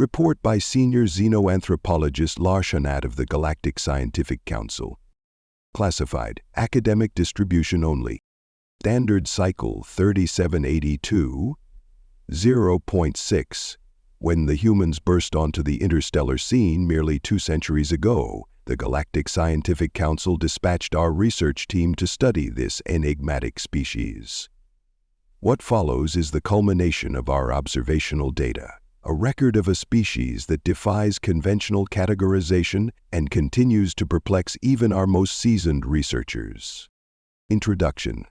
Report by Senior Xenoanthropologist Larshanat of the Galactic Scientific Council. Classified, academic distribution only. Standard cycle 3782, 0.6. When the humans burst onto the interstellar scene merely 2 centuries ago, the Galactic Scientific Council dispatched our research team to study this enigmatic species. What follows is the culmination of our observational data, a record of a species that defies conventional categorization and continues to perplex even our most seasoned researchers. Introduction.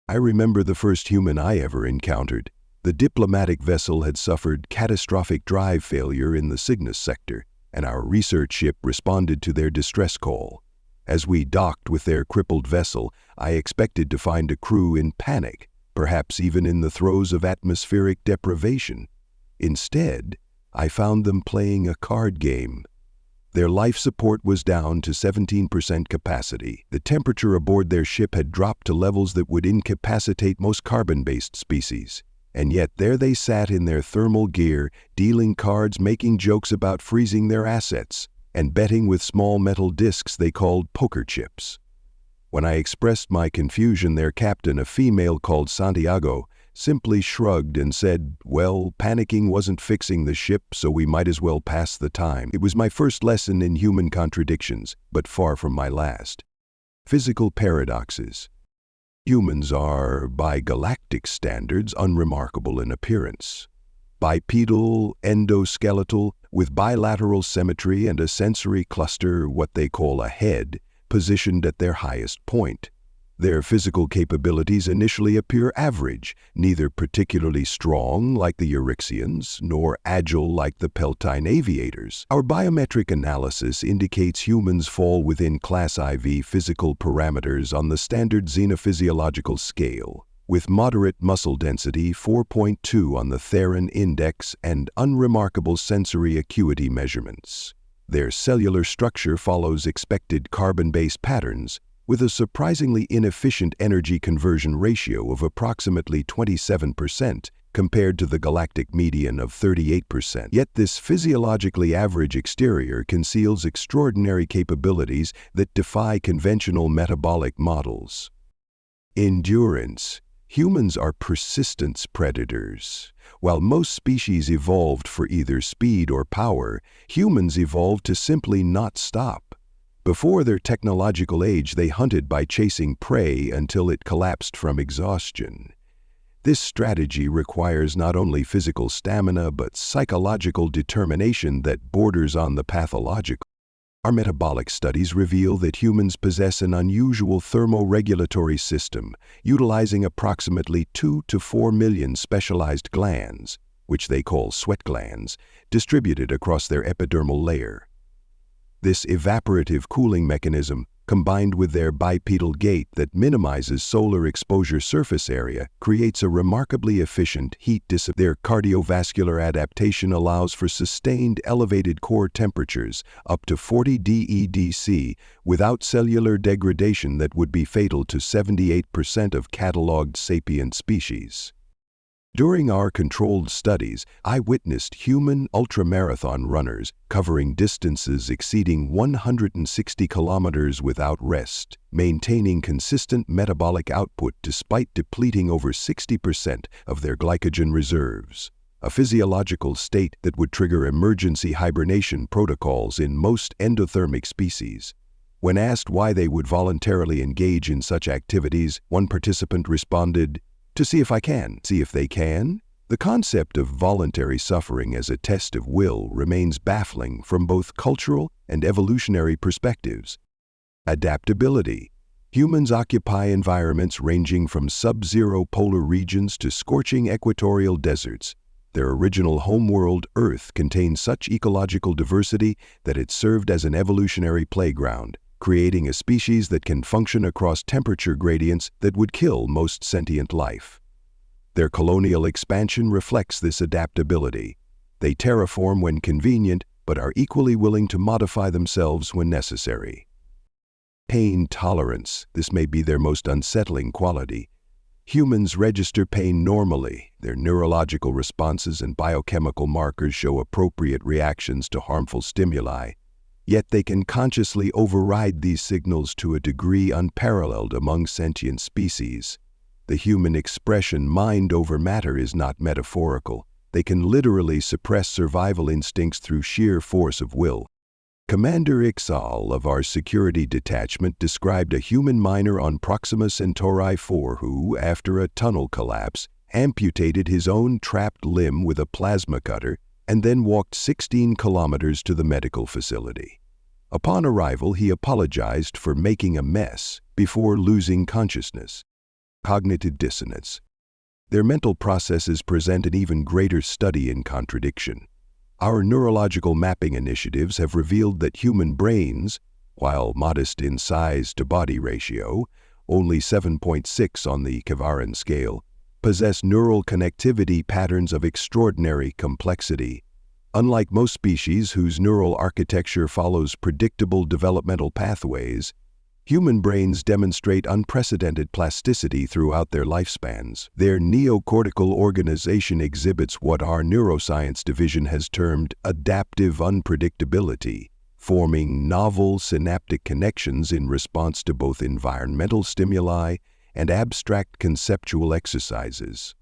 I remember the first human I ever encountered. The diplomatic vessel had suffered catastrophic drive failure in the Cygnus sector, and our research ship responded to their distress call. As we docked with their crippled vessel, I expected to find a crew in panic, perhaps even in the throes of atmospheric deprivation. Instead, I found them playing a card game. Their life support was down to 17% capacity. The temperature aboard their ship had dropped to levels that would incapacitate most carbon-based species. And yet there they sat in their thermal gear, dealing cards, making jokes about freezing their assets, and betting with small metal discs they called poker chips. When I expressed my confusion, their captain, a female called Santiago, simply shrugged and said, "Well, panicking wasn't fixing the ship, so we might as well pass the time." It was my first lesson in human contradictions, but far from my last. Physical paradoxes. Humans are, by galactic standards, unremarkable in appearance. Bipedal, endoskeletal, with bilateral symmetry and a sensory cluster, what they call a head, positioned at their highest point. Their physical capabilities initially appear average, neither particularly strong like the Euryxians, nor agile like the Peltine aviators. Our biometric analysis indicates humans fall within Class IV physical parameters on the standard xenophysiological scale, with moderate muscle density 4.2 on the Theron index and unremarkable sensory acuity measurements. Their cellular structure follows expected carbon-based patterns, with a surprisingly inefficient energy conversion ratio of approximately 27% compared to the galactic median of 38%. Yet this physiologically average exterior conceals extraordinary capabilities that defy conventional metabolic models. Endurance. Humans are persistence predators. While most species evolved for either speed or power, humans evolved to simply not stop. Before their technological age, they hunted by chasing prey until it collapsed from exhaustion. This strategy requires not only physical stamina but psychological determination that borders on the pathological. Our metabolic studies reveal that humans possess an unusual thermoregulatory system, utilizing approximately 2 to 4 million specialized glands, which they call sweat glands, distributed across their epidermal layer. This evaporative cooling mechanism, combined with their bipedal gait that minimizes solar exposure surface area, creates a remarkably efficient heat dissipation. Their cardiovascular adaptation allows for sustained elevated core temperatures, up to 40 DEDC, without cellular degradation that would be fatal to 78% of cataloged sapient species. During our controlled studies, I witnessed human ultramarathon runners covering distances exceeding 160 kilometers without rest, maintaining consistent metabolic output despite depleting over 60% of their glycogen reserves, a physiological state that would trigger emergency hibernation protocols in most endothermic species. When asked why they would voluntarily engage in such activities, one participant responded, "To see if I can." See if they can? The concept of voluntary suffering as a test of will remains baffling from both cultural and evolutionary perspectives. Adaptability. Humans occupy environments ranging from sub-zero polar regions to scorching equatorial deserts. Their original homeworld, Earth, contains such ecological diversity that it served as an evolutionary playground, creating a species that can function across temperature gradients that would kill most sentient life. Their colonial expansion reflects this adaptability. They terraform when convenient, but are equally willing to modify themselves when necessary. Pain tolerance. This may be their most unsettling quality. Humans register pain normally. Their neurological responses and biochemical markers show appropriate reactions to harmful stimuli, yet they can consciously override these signals to a degree unparalleled among sentient species. The human expression mind over matter is not metaphorical. They can literally suppress survival instincts through sheer force of will. Commander Ixal of our security detachment described a human miner on Proxima Centauri 4 who, after a tunnel collapse, amputated his own trapped limb with a plasma cutter and then walked 16 kilometers to the medical facility. Upon arrival, he apologized for making a mess before losing consciousness. Cognitive dissonance. Their mental processes present an even greater study in contradiction. Our neurological mapping initiatives have revealed that human brains, while modest in size-to-body ratio, only 7.6 on the Kavaran scale, possess neural connectivity patterns of extraordinary complexity. Unlike most species whose neural architecture follows predictable developmental pathways, human brains demonstrate unprecedented plasticity throughout their lifespans. Their neocortical organization exhibits what our neuroscience division has termed adaptive unpredictability, forming novel synaptic connections in response to both environmental stimuli and abstract conceptual exercises.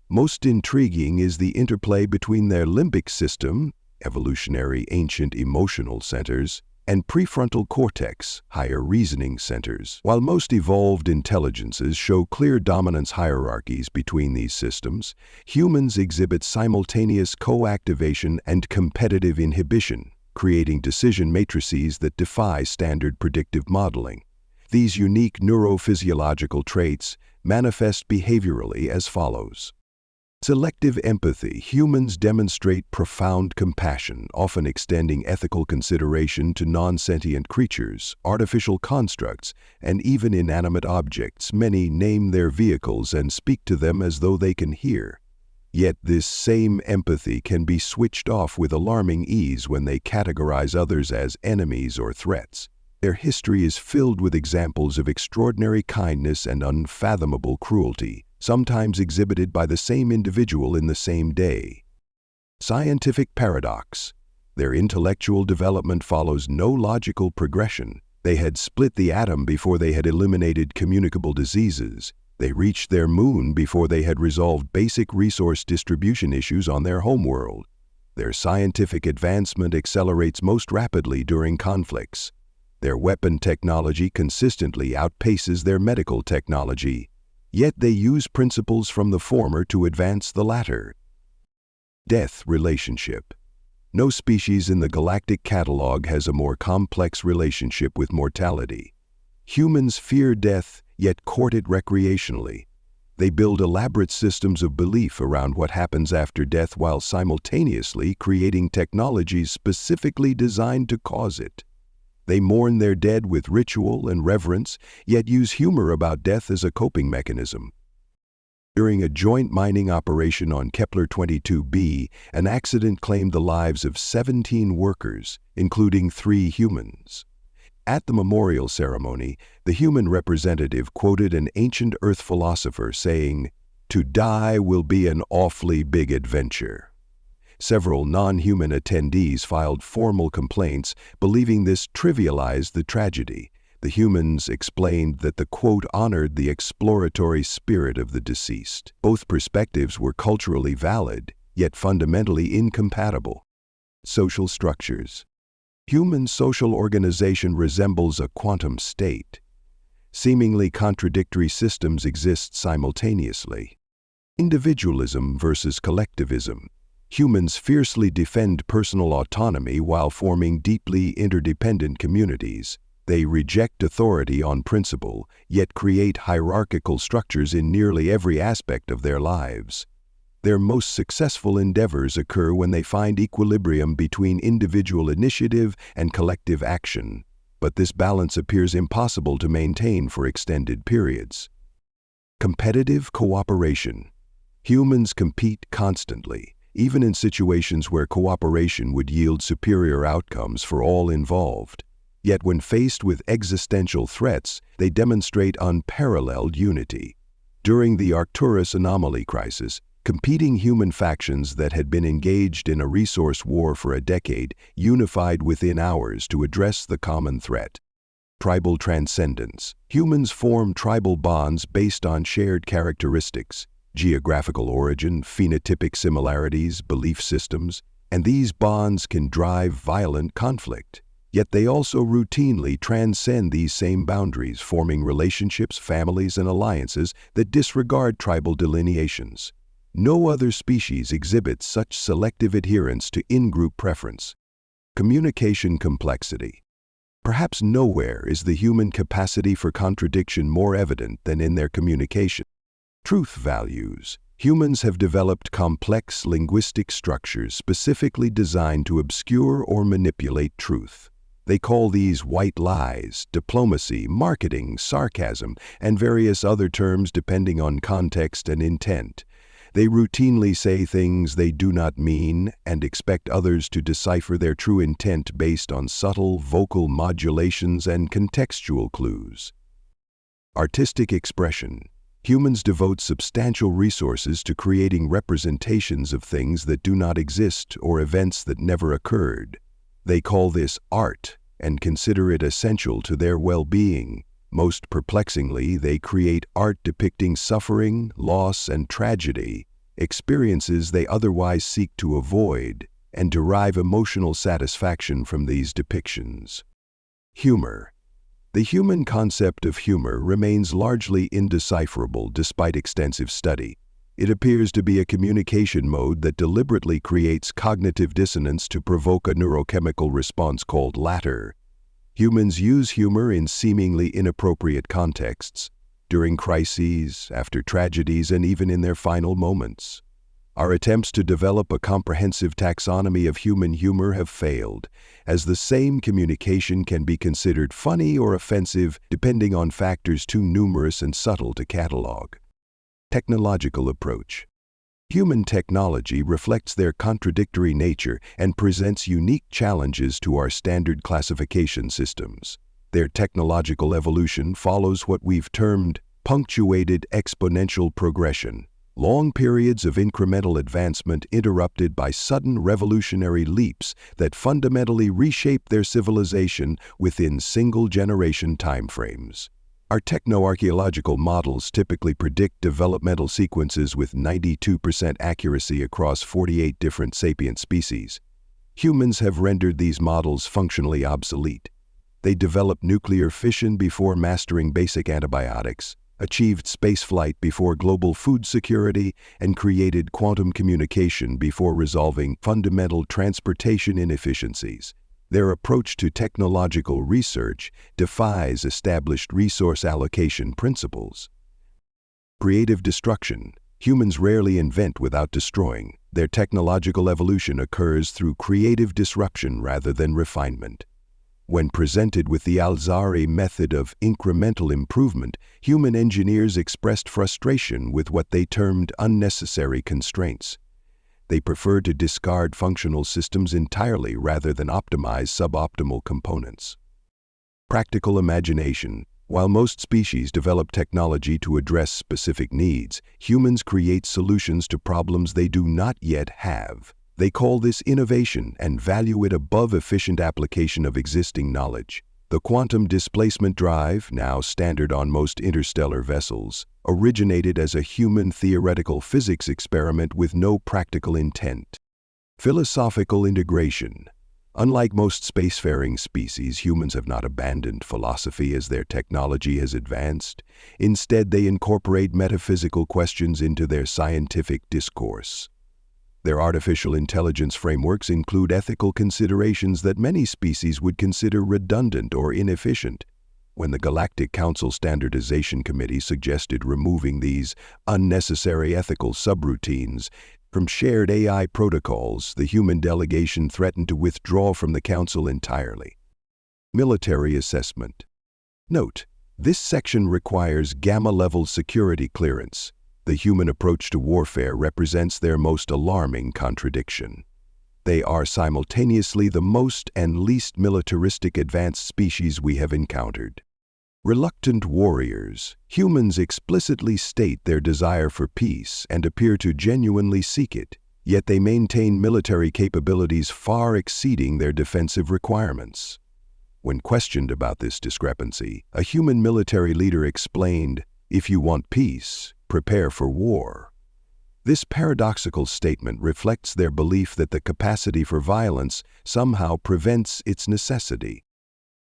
Most intriguing is the interplay between their limbic system, evolutionary ancient emotional centers, and prefrontal cortex, higher reasoning centers. While most evolved intelligences show clear dominance hierarchies between these systems, humans exhibit simultaneous co-activation and competitive inhibition, creating decision matrices that defy standard predictive modeling. These unique neurophysiological traits manifest behaviorally as follows. Selective empathy. Humans demonstrate profound compassion, often extending ethical consideration to non-sentient creatures, artificial constructs, and even inanimate objects. Many name their vehicles and speak to them as though they can hear. Yet this same empathy can be switched off with alarming ease when they categorize others as enemies or threats. Their history is filled with examples of extraordinary kindness and unfathomable cruelty, sometimes exhibited by the same individual in the same day. Scientific paradox. Their intellectual development follows no logical progression. They had split the atom before they had eliminated communicable diseases. They reached their moon before they had resolved basic resource distribution issues on their homeworld. Their scientific advancement accelerates most rapidly during conflicts. Their weapon technology consistently outpaces their medical technology. Yet they use principles from the former to advance the latter. Death relationship. No species in the galactic catalog has a more complex relationship with mortality. Humans fear death, yet court it recreationally. They build elaborate systems of belief around what happens after death while simultaneously creating technologies specifically designed to cause it. They mourn their dead with ritual and reverence, yet use humor about death as a coping mechanism. During a joint mining operation on Kepler-22b, an accident claimed the lives of 17 workers, including 3 humans. At the memorial ceremony, the human representative quoted an ancient Earth philosopher saying, "To die will be an awfully big adventure." Several non-human attendees filed formal complaints, believing this trivialized the tragedy. The humans explained that the quote honored the exploratory spirit of the deceased. Both perspectives were culturally valid, yet fundamentally incompatible. Social structures. Human social organization resembles a quantum state. Seemingly contradictory systems exist simultaneously. Individualism versus collectivism. Humans fiercely defend personal autonomy while forming deeply interdependent communities. They reject authority on principle, yet create hierarchical structures in nearly every aspect of their lives. Their most successful endeavors occur when they find equilibrium between individual initiative and collective action, but this balance appears impossible to maintain for extended periods. Competitive cooperation. Humans compete constantly, even in situations where cooperation would yield superior outcomes for all involved. Yet when faced with existential threats, they demonstrate unparalleled unity. During the Arcturus anomaly crisis, competing human factions that had been engaged in a resource war for a decade unified within hours to address the common threat. Tribal transcendence. Humans form tribal bonds based on shared characteristics, geographical origin, phenotypic similarities, belief systems, and these bonds can drive violent conflict. Yet they also routinely transcend these same boundaries, forming relationships, families, and alliances that disregard tribal delineations. No other species exhibits such selective adherence to in-group preference. Communication complexity. Perhaps nowhere is the human capacity for contradiction more evident than in their communication. Truth values. Humans have developed complex linguistic structures specifically designed to obscure or manipulate truth. They call these white lies, diplomacy, marketing, sarcasm, and various other terms depending on context and intent. They routinely say things they do not mean and expect others to decipher their true intent based on subtle vocal modulations and contextual clues. Artistic expression. Humans devote substantial resources to creating representations of things that do not exist or events that never occurred. They call this art and consider it essential to their well-being. Most perplexingly, they create art depicting suffering, loss, and tragedy, experiences they otherwise seek to avoid, and derive emotional satisfaction from these depictions. Humor. The human concept of humor remains largely indecipherable despite extensive study. It appears to be a communication mode that deliberately creates cognitive dissonance to provoke a neurochemical response called laughter. Humans use humor in seemingly inappropriate contexts, during crises, after tragedies, and even in their final moments. Our attempts to develop a comprehensive taxonomy of human humor have failed, as the same communication can be considered funny or offensive depending on factors too numerous and subtle to catalog. Technological approach. Human technology reflects their contradictory nature and presents unique challenges to our standard classification systems. Their technological evolution follows what we've termed punctuated exponential progression, long periods of incremental advancement interrupted by sudden revolutionary leaps that fundamentally reshape their civilization within single-generation timeframes. Our techno-archaeological models typically predict developmental sequences with 92% accuracy across 48 different sapient species. Humans have rendered these models functionally obsolete. They developed nuclear fission before mastering basic antibiotics, achieved spaceflight before global food security, and created quantum communication before resolving fundamental transportation inefficiencies. Their approach to technological research defies established resource allocation principles. Creative destruction. Humans rarely invent without destroying. Their technological evolution occurs through creative disruption rather than refinement. When presented with the Al-Zari method of incremental improvement, human engineers expressed frustration with what they termed unnecessary constraints. They prefer to discard functional systems entirely rather than optimize suboptimal components. Practical imagination. While most species develop technology to address specific needs, humans create solutions to problems they do not yet have. They call this innovation and value it above efficient application of existing knowledge. The quantum displacement drive, now standard on most interstellar vessels, originated as a human theoretical physics experiment with no practical intent. Philosophical integration. Unlike most spacefaring species, humans have not abandoned philosophy as their technology has advanced. Instead, they incorporate metaphysical questions into their scientific discourse. Their artificial intelligence frameworks include ethical considerations that many species would consider redundant or inefficient. When the Galactic Council Standardization Committee suggested removing these unnecessary ethical subroutines from shared AI protocols, the human delegation threatened to withdraw from the Council entirely. Military assessment. Note: this section requires Gamma-level security clearance. The human approach to warfare represents their most alarming contradiction. They are simultaneously the most and least militaristic advanced species we have encountered. Reluctant warriors. Humans explicitly state their desire for peace and appear to genuinely seek it, yet they maintain military capabilities far exceeding their defensive requirements. When questioned about this discrepancy, a human military leader explained, "If you want peace, prepare for war." This paradoxical statement reflects their belief that the capacity for violence somehow prevents its necessity.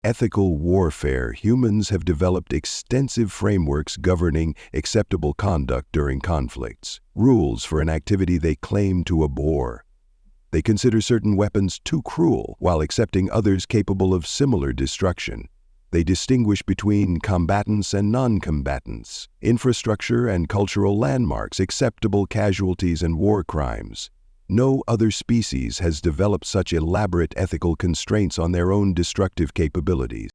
Ethical warfare. Humans have developed extensive frameworks governing acceptable conduct during conflicts, rules for an activity they claim to abhor. They consider certain weapons too cruel while accepting others capable of similar destruction. They distinguish between combatants and non-combatants, infrastructure and cultural landmarks, acceptable casualties and war crimes. No other species has developed such elaborate ethical constraints on their own destructive capabilities.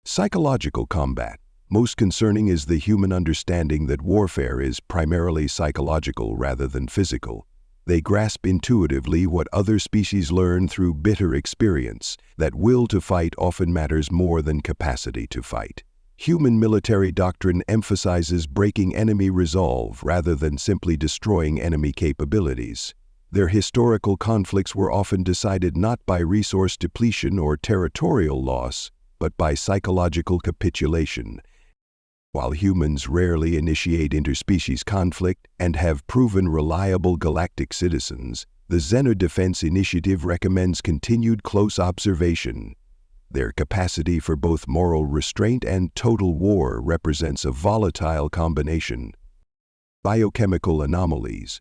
Psychological combat. Most concerning is the human understanding that warfare is primarily psychological rather than physical. They grasp intuitively what other species learn through bitter experience, that will to fight often matters more than capacity to fight. Human military doctrine emphasizes breaking enemy resolve rather than simply destroying enemy capabilities. Their historical conflicts were often decided not by resource depletion or territorial loss, but by psychological capitulation. While humans rarely initiate interspecies conflict and have proven reliable galactic citizens, the Xeno Defense Initiative recommends continued close observation. Their capacity for both moral restraint and total war represents a volatile combination. Biochemical anomalies.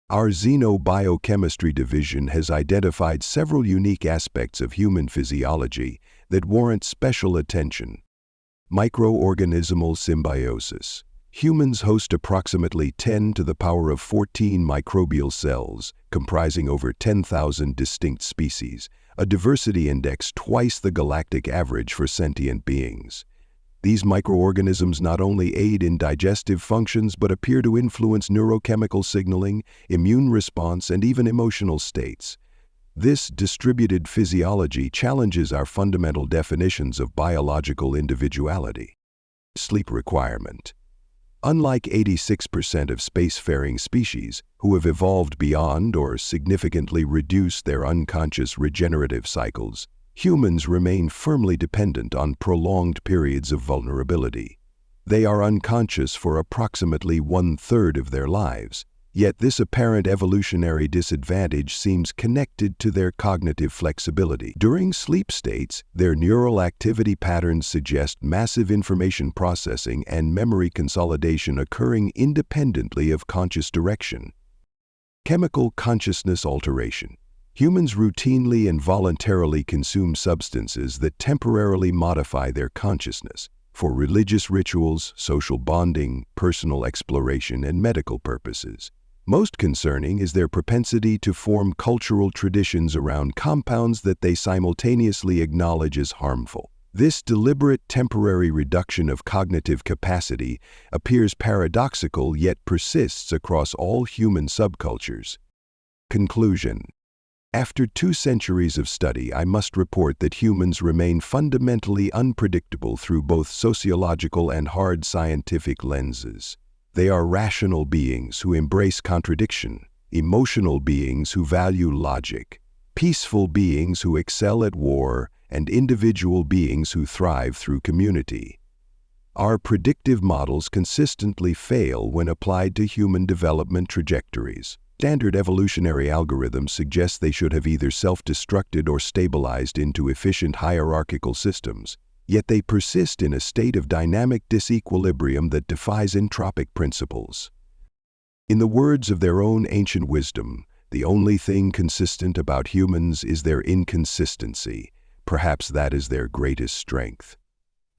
Our Xenobiochemistry division has identified several unique aspects of human physiology that warrant special attention. Microorganismal symbiosis. Humans host approximately 10 to the power of 14 microbial cells, comprising over 10,000 distinct species, a diversity index twice the galactic average for sentient beings. These microorganisms not only aid in digestive functions but appear to influence neurochemical signaling, immune response, and even emotional states. This distributed physiology challenges our fundamental definitions of biological individuality. Sleep requirement. Unlike 86% of spacefaring species, who have evolved beyond or significantly reduced their unconscious regenerative cycles, humans remain firmly dependent on prolonged periods of vulnerability. They are unconscious for approximately 1/3 of their lives, yet this apparent evolutionary disadvantage seems connected to their cognitive flexibility. During sleep states, their neural activity patterns suggest massive information processing and memory consolidation occurring independently of conscious direction. Chemical consciousness alteration. Humans routinely and voluntarily consume substances that temporarily modify their consciousness for religious rituals, social bonding, personal exploration, and medical purposes. Most concerning is their propensity to form cultural traditions around compounds that they simultaneously acknowledge as harmful. This deliberate temporary reduction of cognitive capacity appears paradoxical yet persists across all human subcultures. Conclusion. After 2 centuries of study, I must report that humans remain fundamentally unpredictable through both sociological and hard scientific lenses. They are rational beings who embrace contradiction, emotional beings who value logic, peaceful beings who excel at war, and individual beings who thrive through community. Our predictive models consistently fail when applied to human development trajectories. Standard evolutionary algorithms suggest they should have either self-destructed or stabilized into efficient hierarchical systems, yet they persist in a state of dynamic disequilibrium that defies entropic principles. In the words of their own ancient wisdom, the only thing consistent about humans is their inconsistency. Perhaps that is their greatest strength.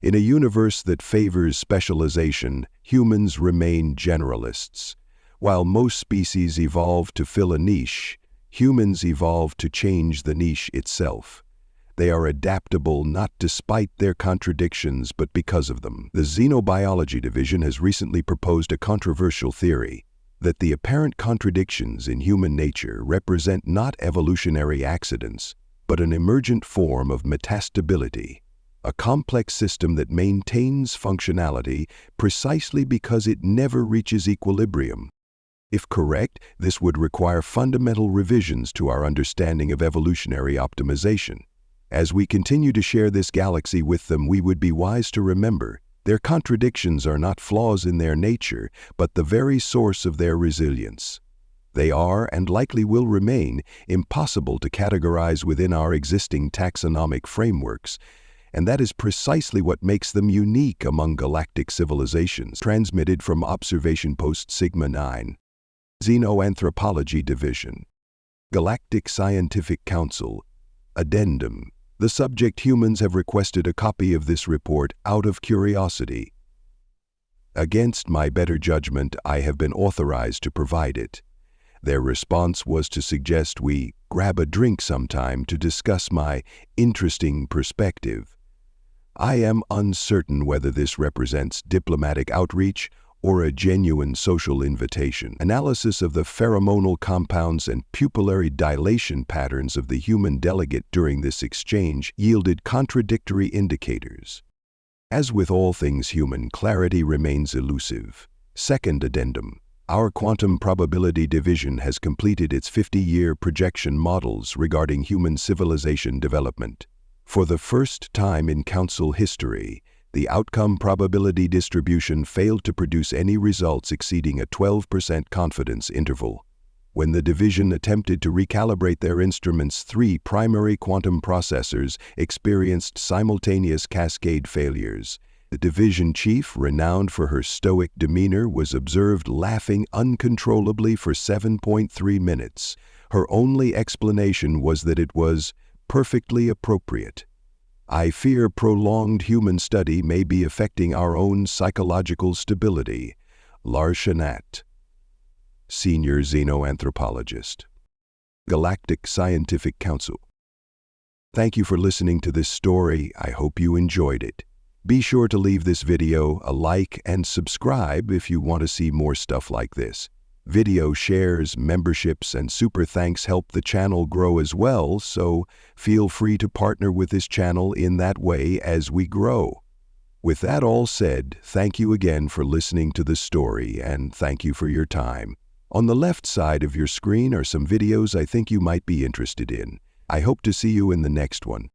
In a universe that favors specialization, humans remain generalists. While most species evolve to fill a niche, humans evolve to change the niche itself. They are adaptable not despite their contradictions but because of them. The Xenobiology Division has recently proposed a controversial theory that the apparent contradictions in human nature represent not evolutionary accidents, but an emergent form of metastability, a complex system that maintains functionality precisely because it never reaches equilibrium. If correct, this would require fundamental revisions to our understanding of evolutionary optimization. As we continue to share this galaxy with them, we would be wise to remember their contradictions are not flaws in their nature, but the very source of their resilience. They are, and likely will remain, impossible to categorize within our existing taxonomic frameworks, and that is precisely what makes them unique among galactic civilizations. Transmitted from Observation Post Sigma 9. Xenoanthropology Division. Galactic Scientific Council. Addendum. The subject humans have requested a copy of this report out of curiosity. Against my better judgment, I have been authorized to provide it. Their response was to suggest we grab a drink sometime to discuss my interesting perspective. I am uncertain whether this represents diplomatic outreach or a genuine social invitation. Analysis of the pheromonal compounds and pupillary dilation patterns of the human delegate during this exchange yielded contradictory indicators. As with all things human, clarity remains elusive. Second addendum. Our quantum probability division has completed its 50-year projection models regarding human civilization development. For the first time in Council history, the outcome probability distribution failed to produce any results exceeding a 12% confidence interval. When the division attempted to recalibrate their instruments, 3 primary quantum processors experienced simultaneous cascade failures. The division chief, renowned for her stoic demeanor, was observed laughing uncontrollably for 7.3 minutes. Her only explanation was that it was perfectly appropriate. I fear prolonged human study may be affecting our own psychological stability. Larshanat, Senior Xenoanthropologist. Galactic Scientific Council. Thank you for listening to this story. I hope you enjoyed it. Be sure to leave this video a like and subscribe if you want to see more stuff like this. Video shares, memberships, and super thanks help the channel grow as well, so feel free to partner with this channel in that way as we grow. With that all said, thank you again for listening to the story, and thank you for your time. On the left side of your screen are some videos I think you might be interested in. I hope to see you in the next one.